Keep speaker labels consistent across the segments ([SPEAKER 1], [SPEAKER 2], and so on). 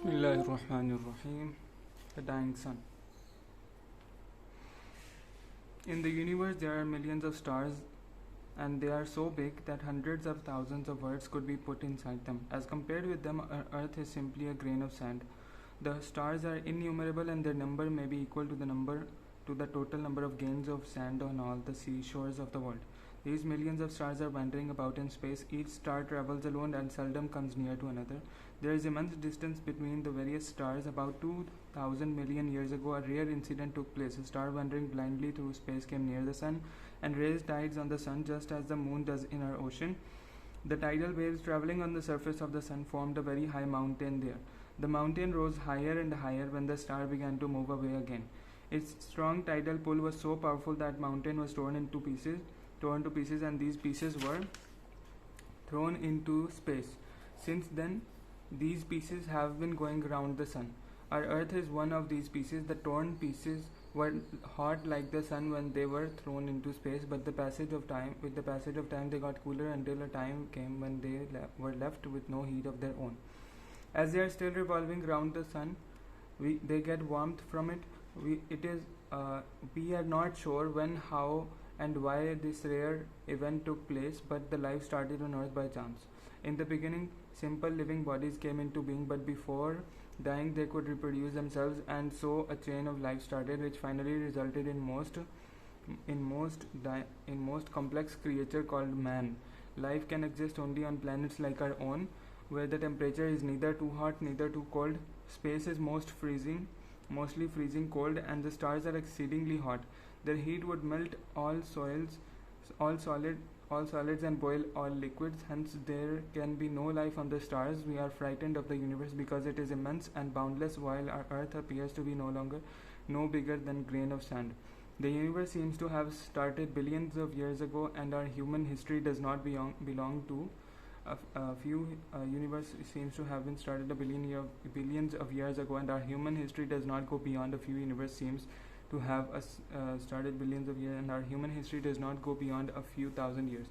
[SPEAKER 1] Bismillahirrahmanirrahim. The dying sun. In the universe, there are millions of stars, and they are so big that hundreds of thousands of words could be put inside them. As compared with them, our Earth is simply a grain of sand. The stars are innumerable, and their number may be equal to the total number of grains of sand on all the seashores of the world. These millions of stars are wandering about in space. Each star travels alone and seldom comes near to another. There is immense distance between the various stars. About 2,000 million years ago, a rare incident took place. A star wandering blindly through space came near the sun and raised tides on the sun just as the moon does in our ocean. The tidal waves traveling on the surface of the sun formed a very high mountain there. The mountain rose higher and higher when the star began to move away again. Its strong tidal pull was so powerful that mountain was torn to pieces, and these pieces were thrown into space. Since then, these pieces have been going around the sun. Our Earth is one of these pieces. The torn pieces were hot like the sun when they were thrown into space, but with the passage of time, they got cooler until a time came when they were left with no heat of their own. As they are still revolving around the sun, they get warmth from it. We are not sure when, how, and why this rare event took place, but the life started on Earth by chance. In the beginning, simple living bodies came into being, but before dying they could reproduce themselves, and so a chain of life started, which finally resulted in most complex creature called man. Life can exist only on planets like our own, where the temperature is neither too hot neither too cold. Space is mostly freezing cold, and the stars are exceedingly hot. Their heat would melt all solids and boil all liquids. Hence, there can be no life on the stars. We are frightened of the universe because it is immense and boundless, while our Earth appears to be no bigger than grain of sand. The universe seems to have started billions of years ago, and our human history does not belong to a few. Universe seems to have been started billions of years ago, and our human history does not go beyond a few. Universe seems to have started billions of years, and our human history does not go beyond a few thousand years.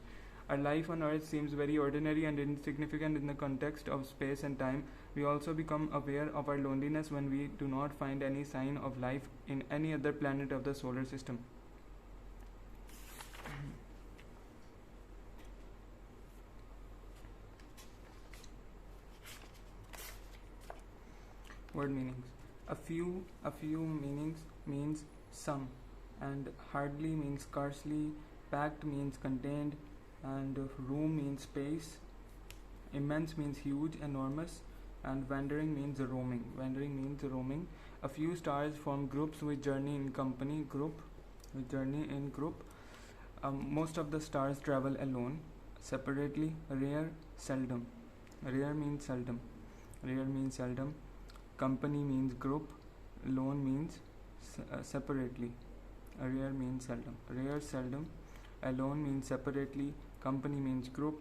[SPEAKER 1] Our life on Earth seems very ordinary and insignificant in the context of space and time. We also become aware of our loneliness when we do not find any sign of life in any other planet of the solar system. Word meanings. A few meanings means some, and hardly means scarcely, packed means contained, and room means space. Immense means huge, enormous, and wandering means roaming. A few stars form groups which journey in group. Most of the stars travel alone, separately, rare, seldom. Rare means seldom. Company means group. Alone means separately. Rare means seldom. Rare, seldom. Alone means separately. Company means group.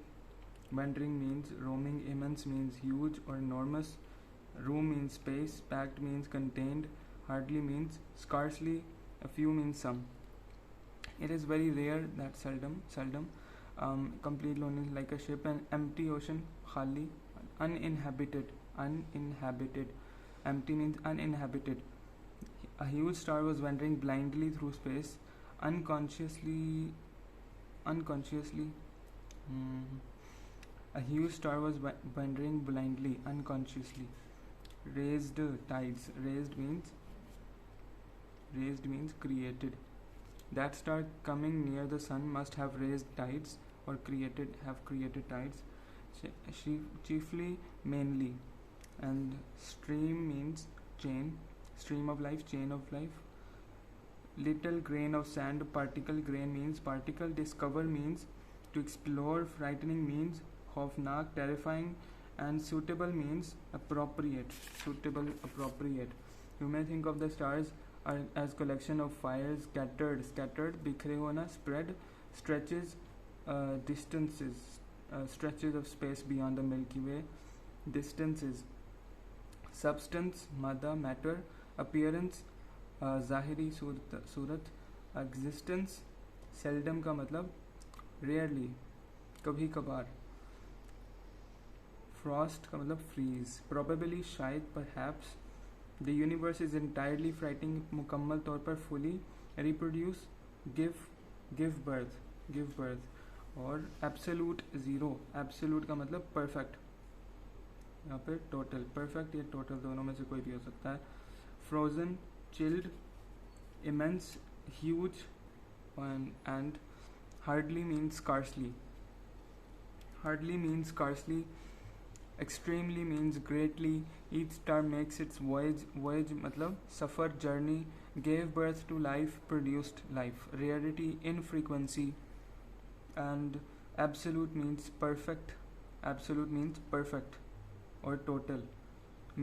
[SPEAKER 1] Wandering means roaming. Immense means huge or enormous. Room means space. Packed means contained. Hardly means scarcely. A few means some. It is very rare that seldom. Complete loneliness like a ship. An empty ocean. Khali. Uninhabited. Empty means uninhabited. A huge star was wandering blindly through space, unconsciously. A huge star was wandering blindly, unconsciously. Raised tides. Raised means created. That star coming near the sun must have raised tides or created tides. Chiefly, mainly. And stream means chain. Stream of life, chain of life. Little grain of sand. Particle. Grain means particle. Discover means to explore. Frightening means khaufnak, terrifying. And suitable means appropriate. You may think of the stars as collection of fires scattered. Bikhre hona, spread. Stretches of space beyond the Milky Way. Distances. Substance, mada, matter. Appearance, zahiri Surat. Existence, seldom का मतलब rarely, कभी कभार. Frost का मतलब freeze. Probably शायद, perhaps. The universe is entirely frightening मुकम्मल तौर पर, फुली. Reproduce, give birth. और एब्सोल्यूट ज़ीरो. एब्सोल्यूट का मतलब परफेक्ट. यहाँ पे टोटल, परफेक्ट या टोटल दोनों में से कोई भी हो सकता है. Frozen, chilled. Immense, huge. And hardly means scarcely. Hardly means scarcely. Extremely means greatly. Each star makes its voyage मतलब सफ़र, journey. Gave birth to life, produced life. Rarity, infrequency. And absolute means perfect. Absolute means perfect or total.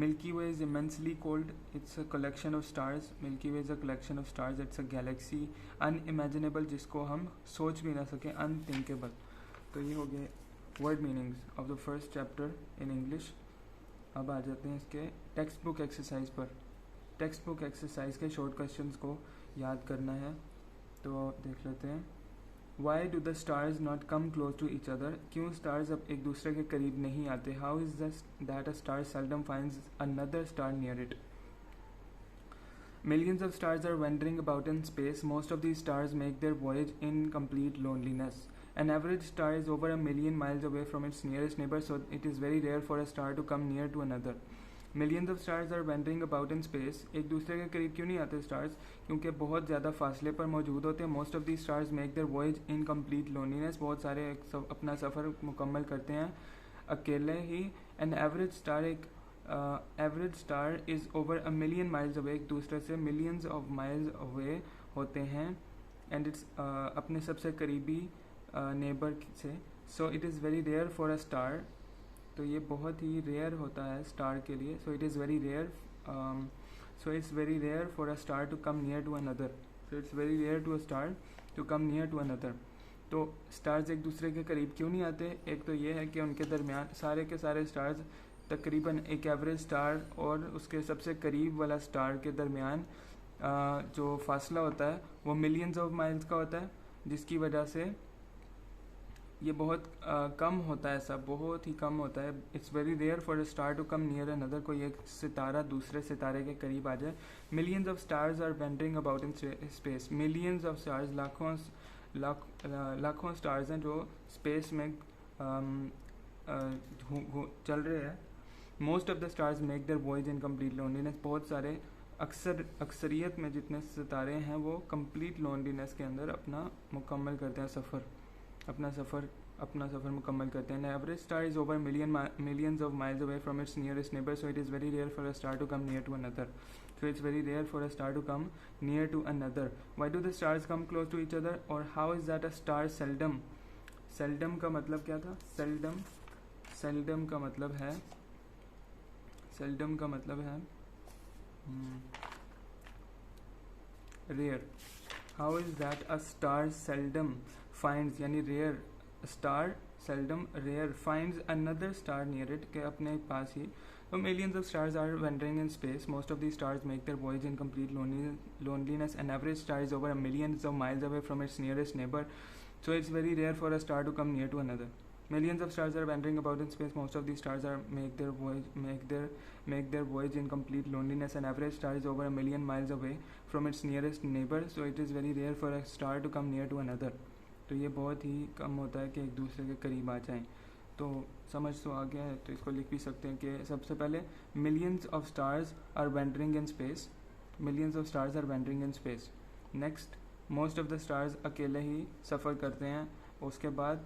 [SPEAKER 1] Milky Way is immensely cold. It's a collection of stars. Milky Way is a collection of stars. It's a galaxy. Unimaginable, जिसको हम सोच भी ना सकें. Unthinkable. तो ये हो गए word meanings of the first chapter in English. अब आ जाते हैं इसके टेक्स्ट बुक एक्सरसाइज पर. टेक्स्ट बुक एक्सरसाइज के शॉर्ट क्वेश्चंस को याद करना है, तो देख लेते हैं. Why do the stars not come close to each other. क्यों स्टार्स अब एक दूसरे के करीब नहीं आते. How is that a star seldom finds another star near it. Millions of stars are wandering about in space. Most of these stars make their voyage in complete loneliness. An average star is over a million miles away from its nearest neighbor, so it is very rare for a star to come near to another. Millions of stars are wandering about in space. एक दूसरे के करीब क्यों नहीं आते stars? क्योंकि बहुत ज़्यादा फासले पर मौजूद होते हैं. Most of these stars make their voyage in complete loneliness. बहुत सारे अपना सफ़र मुकम्मल करते हैं अकेले ही. An average star average star is over a million miles away. एक दूसरे से मिलियंस ऑफ माइल्स अवे होते हैं. एंड इट्स अपने सबसे करीबी नेबर से. So it is very rare for a star. तो ये बहुत ही रेयर होता है स्टार के लिए. So it's very rare for a star to come near to another. So it's very rare to a star to come near to another. तो stars एक दूसरे के करीब क्यों नहीं आते. एक तो ये है कि उनके दरमियान सारे के सारे स्टार्स तकरीबन एक एवरेज स्टार और उसके सबसे करीब वाला स्टार के दरमियान जो फासला होता है वो मिलियंस ऑफ माइल्स का होता है, जिसकी वजह से ये बहुत कम होता है. ऐसा बहुत ही कम होता है. It's very rare for a star to come near another. कोई एक सितारा दूसरे सितारे के करीब आ जाए. Millions of stars are wandering about in space. Millions of stars, लाखों स्टार्स हैं जो स्पेस में चल रहे हैं. Most of the stars make their voyage in complete loneliness. बहुत सारे अक्सरियत में जितने सितारे हैं वो कंप्लीट लोनलीनेस के अंदर अपना मुकम्मल करते हैं सफ़र. अपना सफ़र मुकम्मल करते हैं. Average star is over millions of miles away from its nearest neighbour. So it is very rare for a star to come near to another. So it's very rare for a star to come near to another. Why do the stars come close to each other? Or how is that a star seldom? Seldom का मतलब क्या था? Seldom का मतलब है rare. How is that a star seldom finds, यानी rare, star seldom rare finds another star near it, के अपने पास ही. So millions of stars are wandering in space. Most of these stars make their voyage in complete loneliness. An average star is over a millions of miles away from its nearest neighbor. So it's very rare for a star to come near to another. Millions of stars are wandering about in space. Most of these stars make their voyage in complete loneliness. An average star is over a million miles away from its nearest neighbor. So it is very rare for a star to come near to another. तो ये बहुत ही कम होता है कि एक दूसरे के करीब आ जाएं. तो समझ तो आ गया है, तो इसको लिख भी सकते हैं कि सबसे पहले millions of stars are wandering in space. Millions of stars are wandering in space. Next, most of the stars अकेले ही सफ़र करते हैं. उसके बाद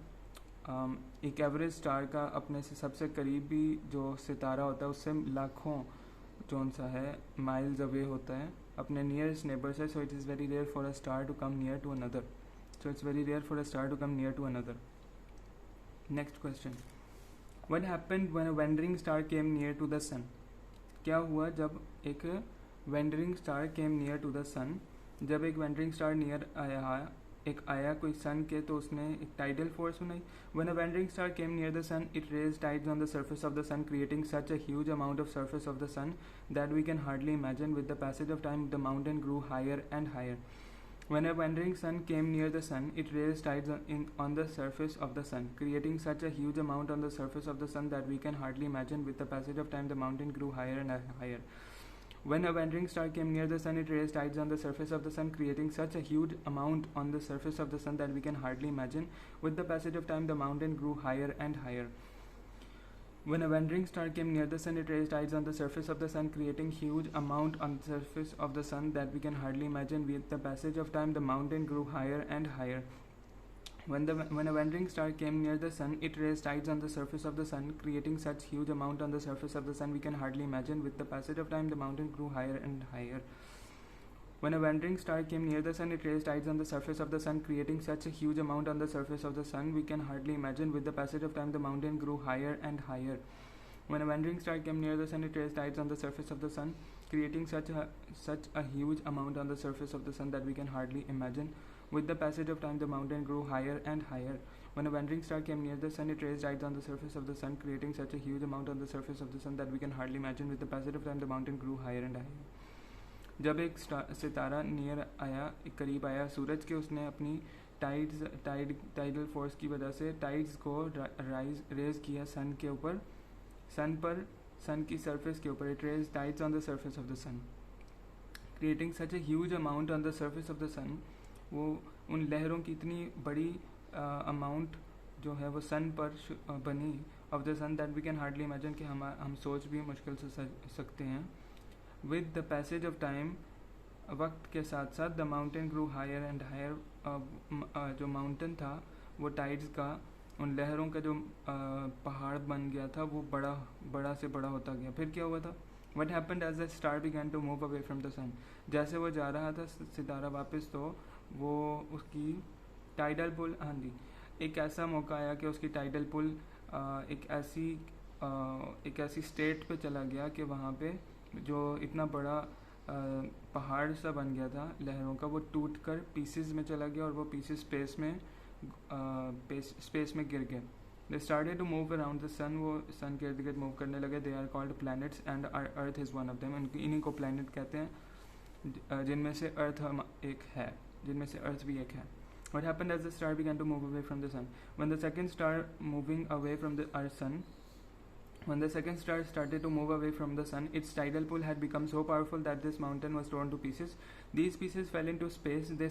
[SPEAKER 1] एक एवरेज स्टार का अपने से सबसे करीबी जो सितारा होता है उससे लाखों जौन सा है माइल्स अवे होता है अपने नियरेस्ट नेबर से. So it is very rare for a star to come near to another. So it's very rare for a star to come near to another. Next question, What happened when a wandering star came near to the sun? क्या हुआ जब एक wandering star came near to the sun? जब एक wandering star near आया कोई sun के, तो उसने एक tidal force बनाई. When a wandering star came near the sun, it raised tides on the surface of the sun, creating such a huge amount of surface of the sun that we can hardly imagine. With the passage of time, the mountain grew higher and higher. When a wandering sun came near the sun, it raised tides on the surface of the sun, creating such a huge amount on the surface of the sun that we can hardly imagine. With the passage of time, the mountain grew higher and higher. When a wandering star came near the sun, it raised tides on the surface of the sun, creating such a huge amount on the surface of the sun that we can hardly imagine. With the passage of time, the mountain grew higher and higher. When a wandering star came near the sun, it raised tides on the surface of the sun, creating huge amount on the surface of the sun that we can hardly imagine. With the passage of time, the mountain grew higher and higher. When a wandering star came near the sun, it raised tides on the surface of the sun, creating such huge amount on the surface of the sun we can hardly imagine. With the passage of time, the mountain grew higher and higher. When a wandering star came near the sun, it raised tides on the surface of the sun, creating such a huge amount on the surface of the sun we can hardly imagine. With the passage of time, the mountain grew higher and higher. When a wandering star came near the sun, it raised tides on the surface of the sun, creating such a huge amount on the surface of the sun that we can hardly imagine. With the passage of time, the mountain grew higher and higher. When a wandering star came near the sun, it raised tides on the surface of the sun, creating such a huge amount on the surface of the sun that we can hardly imagine. With the passage of time, the mountain grew higher and higher. जब एक सितारा near आया, करीब आया सूरज के, उसने अपनी tidal force की वजह से टाइड्स को रेज किया सन के ऊपर, सन की सरफेस के ऊपर. It raise tides on the surface of the sun, creating such a huge amount on the surface of the sun. वो उन लहरों की इतनी बड़ी अमाउंट जो है वो सन पर बनी of the sun that we can hardly imagine कि हम सोच भी मुश्किल से सकते हैं. With the passage of time, वक्त के साथ साथ, the mountain grew higher and higher. जो माउंटेन था वो टाइड्स का, उन लहरों का जो पहाड़ बन गया था वो बड़ा से बड़ा होता गया. फिर क्या हुआ था? What happened as the star began to move away from the sun. जैसे वो जा रहा था सितारा वापस, तो वो उसकी टाइडल पुल, हाँ जी, एक ऐसा मौका आया कि उसकी टाइडल पुल एक ऐसी स्टेट पे चला गया कि वहाँ पे जो इतना बड़ा पहाड़ सा बन गया था लहरों का, वो टूट कर पीसेस में चला गया और वो पीसेस स्पेस में गिर गए. They started to move around the sun. वो सन के इर्द गिर्द मूव करने लगे. They are called planets and earth is one of them. इन्हीं को प्लैनेट कहते हैं, जिनमें से अर्थ भी एक है. What happened as the star began to move away from the sun? When the second star started to move away from the sun, its tidal pull had become so powerful that this mountain was torn to pieces. These pieces fell into space. They